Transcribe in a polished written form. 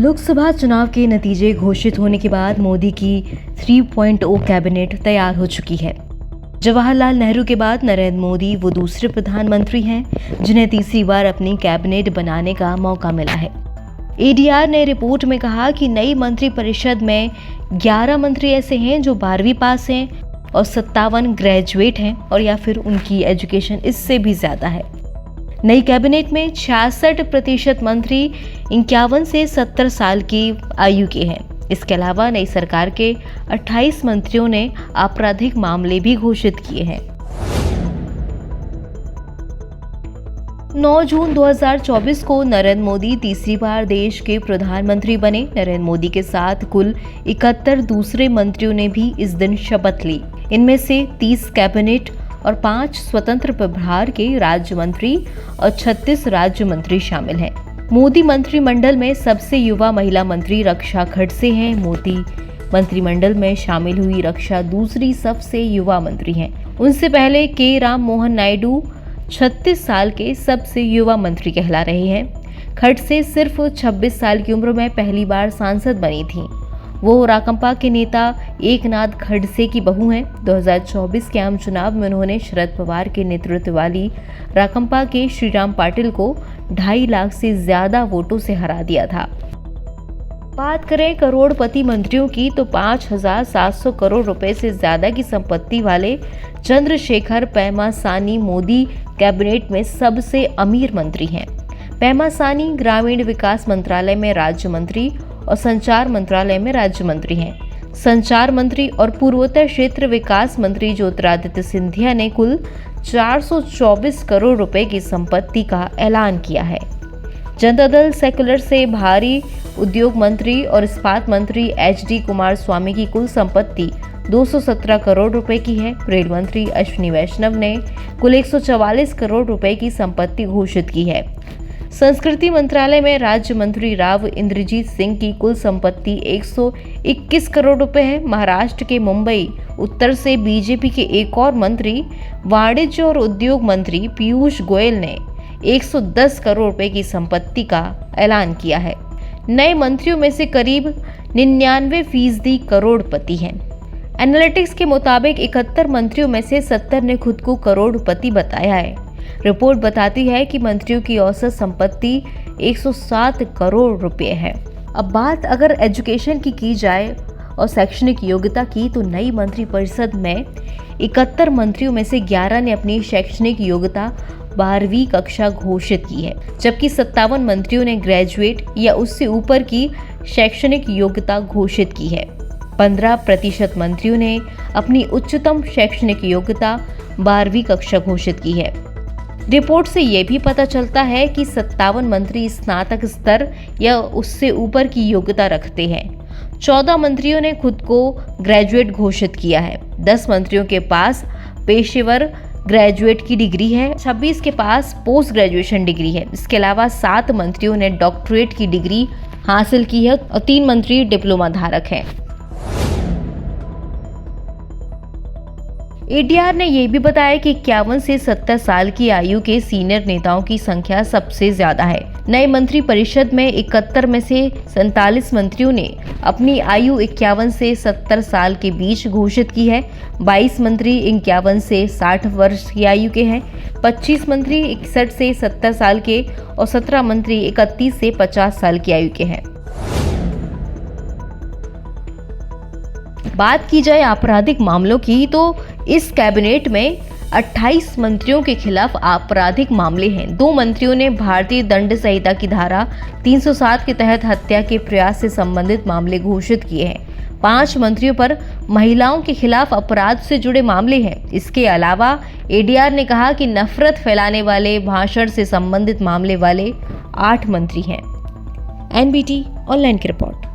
लोकसभा चुनाव के नतीजे घोषित होने के बाद मोदी की 3.0 कैबिनेट तैयार हो चुकी है। जवाहरलाल नेहरू के बाद नरेंद्र मोदी वो दूसरे प्रधानमंत्री हैं जिन्हें तीसरी बार अपनी कैबिनेट बनाने का मौका मिला है। एडीआर ने रिपोर्ट में कहा कि नई मंत्रिपरिषद में 11 मंत्री ऐसे हैं जो 12वीं पास हैं और 57 ग्रेजुएट हैं और या फिर उनकी एजुकेशन इससे भी ज्यादा है। नई कैबिनेट में 66% मंत्री 51 से 70 साल की आयु के हैं। इसके अलावा नई सरकार के 28 मंत्रियों ने आपराधिक मामले भी घोषित किए हैं। 9 जून 2024 को नरेंद्र मोदी तीसरी बार देश के प्रधानमंत्री बने। नरेंद्र मोदी के साथ कुल 71 दूसरे मंत्रियों ने भी इस दिन शपथ ली। इनमें से 30 कैबिनेट और 5 स्वतंत्र प्रभार के राज्य मंत्री और 36 राज्य मंत्री शामिल हैं। मोदी मंत्रिमंडल में सबसे युवा महिला मंत्री रक्षा खड़से हैं। मोदी मंत्रिमंडल में शामिल हुई रक्षा दूसरी सबसे युवा मंत्री हैं। उनसे पहले के राम मोहन नायडू 36 साल के सबसे युवा मंत्री कहला रहे हैं। खड़से सिर्फ 26 साल की उम्र में पहली बार सांसद बनी थीं। वो राकांपा के नेता एकनाथ खड़से की बहू हैं। 2024 के आम चुनाव में उन्होंने शरद पवार के नेतृत्व वाली राकांपा के श्रीराम पाटिल को 2.5 लाख से ज्यादा वोटों से हरा दिया था। बात करें करोड़पति मंत्रियों की तो 5,700 करोड़ रुपए से ज्यादा की संपत्ति वाले चंद्रशेखर पेमासानी मोदी कैबिनेट में सबसे अमीर मंत्री हैं। पेमासानी ग्रामीण विकास मंत्रालय में राज्य मंत्री और संचार मंत्रालय में राज्य मंत्री हैं। संचार मंत्री और पूर्वोत्तर क्षेत्र विकास मंत्री ज्योतिरादित्य सिंधिया ने कुल 424 करोड़ रुपए की संपत्ति का ऐलान किया है। जनता दल सेक्युलर से भारी उद्योग मंत्री और इस्पात मंत्री एचडी कुमारस्वामी की कुल संपत्ति 217 करोड़ रुपए की है। रेल मंत्री अश्विनी वैष्णव ने कुल 144 करोड़ रुपए की संपत्ति घोषित की है। संस्कृति मंत्रालय में राज्य मंत्री राव इंद्रजीत सिंह की कुल संपत्ति 121 करोड़ रुपए है। महाराष्ट्र के मुंबई उत्तर से बीजेपी के एक और मंत्री वाणिज्य और उद्योग मंत्री पीयूष गोयल ने 110 करोड़ रुपए की संपत्ति का ऐलान किया है। नए मंत्रियों में से करीब 99% करोड़पति हैं। एनालिटिक्स के मुताबिक 71 मंत्रियों में से 70 ने खुद को करोड़पति बताया है। रिपोर्ट बताती है कि मंत्रियों की औसत संपत्ति 107 करोड़ रुपए है। अब बात अगर एजुकेशन की जाए और शैक्षणिक योग्यता की तो नई मंत्रिपरिषद में 71 मंत्रियों में से 11 ने अपनी शैक्षणिक योग्यता 12वीं कक्षा घोषित की है, जबकि 57 मंत्रियों ने ग्रेजुएट या उससे ऊपर की शैक्षणिक योग्यता घोषित की है। 15% मंत्रियों ने अपनी उच्चतम शैक्षणिक योग्यता 12वीं कक्षा घोषित की है। रिपोर्ट से ये भी पता चलता है कि 57 मंत्री स्नातक स्तर या उससे ऊपर की योग्यता रखते हैं। 14 मंत्रियों ने खुद को ग्रेजुएट घोषित किया है। 10 मंत्रियों के पास पेशेवर ग्रेजुएट की डिग्री है। 26 के पास पोस्ट ग्रेजुएशन डिग्री है। इसके अलावा 7 मंत्रियों ने डॉक्टरेट की डिग्री हासिल की है और 3 मंत्री डिप्लोमा धारक हैं। एडीआर ने यह भी बताया कि 51 से 70 साल की आयु के सीनियर नेताओं की संख्या सबसे ज्यादा है। नए मंत्री परिषद में 71 में से 47 मंत्रियों ने अपनी आयु 51 से 70 साल के बीच घोषित की है। 22 मंत्री 51 से 60 वर्ष की आयु के हैं। 25 मंत्री 61 से 70 साल के और 17 मंत्री 31 से 50 साल की आयु के हैं। बात की जाए आपराधिक मामलों की तो इस कैबिनेट में 28 मंत्रियों के खिलाफ आपराधिक मामले हैं। 2 मंत्रियों ने भारतीय दंड संहिता की धारा 307 के तहत हत्या के प्रयास से संबंधित मामले घोषित किए हैं। 5 मंत्रियों पर महिलाओं के खिलाफ अपराध से जुड़े मामले हैं। इसके अलावा एडीआर ने कहा कि नफरत फैलाने वाले भाषण से संबंधित मामले वाले 8 मंत्री हैं। एनबीटी ऑनलाइन की रिपोर्ट।